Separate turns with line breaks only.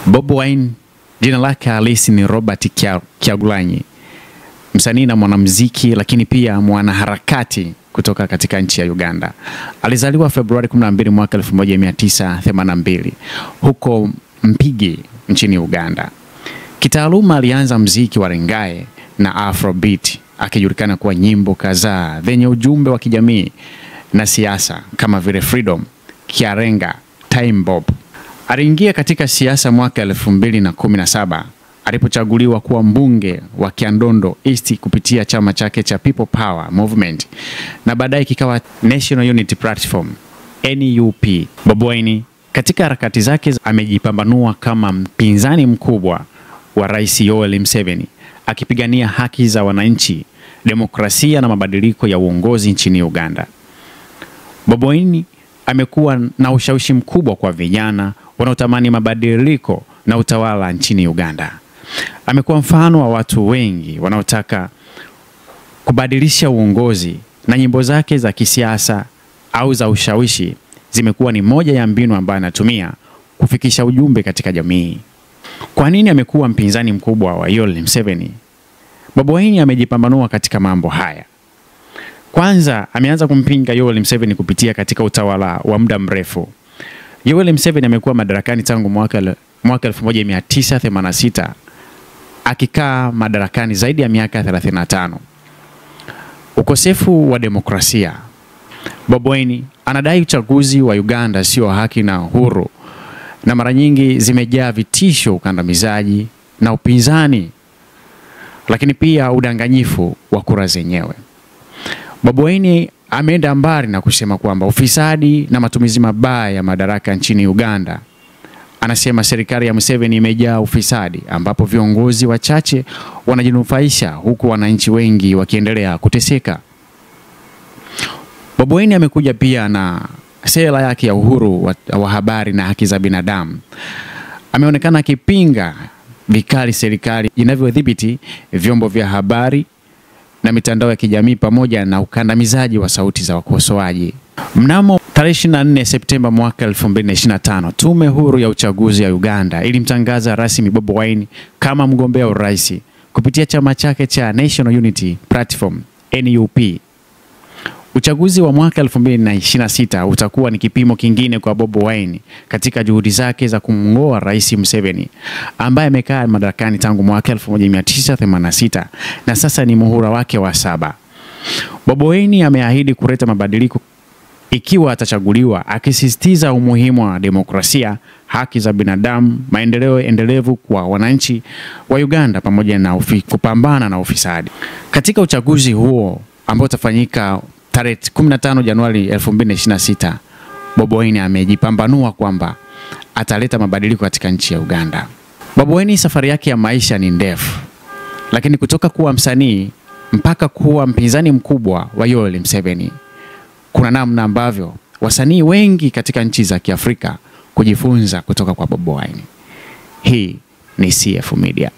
Bobi Wine jina lake halisi ni Robert Kyagulanyi, msanii na mwanamuziki lakini pia mwanaharakati kutoka katika nchi ya Uganda. Alizaliwa Februari 12 mwaka 1982 huko Mpigi nchini Uganda. Kitaaluma alianza muziki wa reggae na afrobeat, akijulikana kwa nyimbo kadhaa zenye ujumbe wa kijamii na siasa kama vile Freedom, Kiarenga, Time Bomb. Aliingia katika siasa mwaka 2017 alipochaguliwa kuwa mbunge wa Kyandondo East kupitia chama chake cha People Power Movement na baadaye kikawa National Unity Platform NUP. Bobi Wine katika harakati zake amejipambanua kama mpinzani mkubwa wa Rais Yoweri Museveni, akipigania haki za wananchi, demokrasia na mabadiliko ya uongozi nchini Uganda. Bobi Wine amekuwa na ushawishi mkubwa kwa vijana wanaotamani mabadiliko na utawala nchini Uganda. Amekuwa mfano wa watu wengi wanaotaka kubadilisha uongozi, na nyimbo zake za kisiasa au za ushawishi zimekuwa ni moja ya mbinu ambayo anatumia kufikisha ujumbe katika jamii. Kwa nini amekuwa mpinzani mkubwa wa Yoweri Museveni? Bobi Wine amejipambanua katika mambo haya. Kwanza, ameanza kumpinga Yoweri Museveni kupitia katika utawala wa muda mrefu. Yoweri Museveni amekuwa madarakani tangu mwaka 1986, akikaa madarakani zaidi ya miaka 35. Ukosefu wa demokrasia. Bobi Wine anadai uchaguzi wa Uganda sio haki na huru, na mara nyingi zimejaa vitisho, ukandamizaji na upinzani, lakini pia udanganyifu wa kura zenyewe. Bobi Wine ameenda mbali na kusema kwamba ufisadi na matumizi mabaya ya madaraka nchini Uganda. Anasema serikali ya Museveni imejaa ufisadi ambapo viongozi wachache wanajinufaisha huku wananchi wengi wakiendelea kuteseka. Bobi Wine amekuja pia na sera yake ya uhuru wa habari na haki za binadamu. Ameonekana akipinga vikali serikali inavyodhibiti vyombo vya habari na mitandao ya kijamii pamoja na ukandamizaji wa sauti za wakosoaji. Mnamo tarehe 24 Septemba mwaka 2025, tume huru ya uchaguzi ya Uganda ilimtangaza rasmi Bobi Wine kama mgombea urais kupitia chama chake cha National Unity Platform NUP. Uchaguzi wa mwaka 2026 utakuwa ni kipimo kingine kwa Bobi Wine katika juhudi zake za kumngoa Rais Museveni, ambaye amekaa madarakani tangu mwaka 1986 na sasa ni muhula wake wa 7. Bobi Wine ameahidi kuleta mabadiliko ikiwa atachaguliwa, akisisitiza umuhimu wa demokrasia, haki za binadamu, maendeleo endelevu kwa wananchi wa Uganda pamoja na kupambana na ufisadi. Katika uchaguzi huo ambao utafanyika tarehe 15 Januari 2026, Bobi Wine amejipambanua kwamba ataleta mabadiliko katika nchi ya Uganda. Bobi Wine safari yake ya maisha ni ndefu, lakini kutoka kuwa msanii mpaka kuwa mpinzani mkubwa wa Yoweri Museveni, kuna namna ambavyo wasanii wengi katika nchi za Kiafrika kujifunza kutoka kwa Bobi Wine. Hii ni CF Media.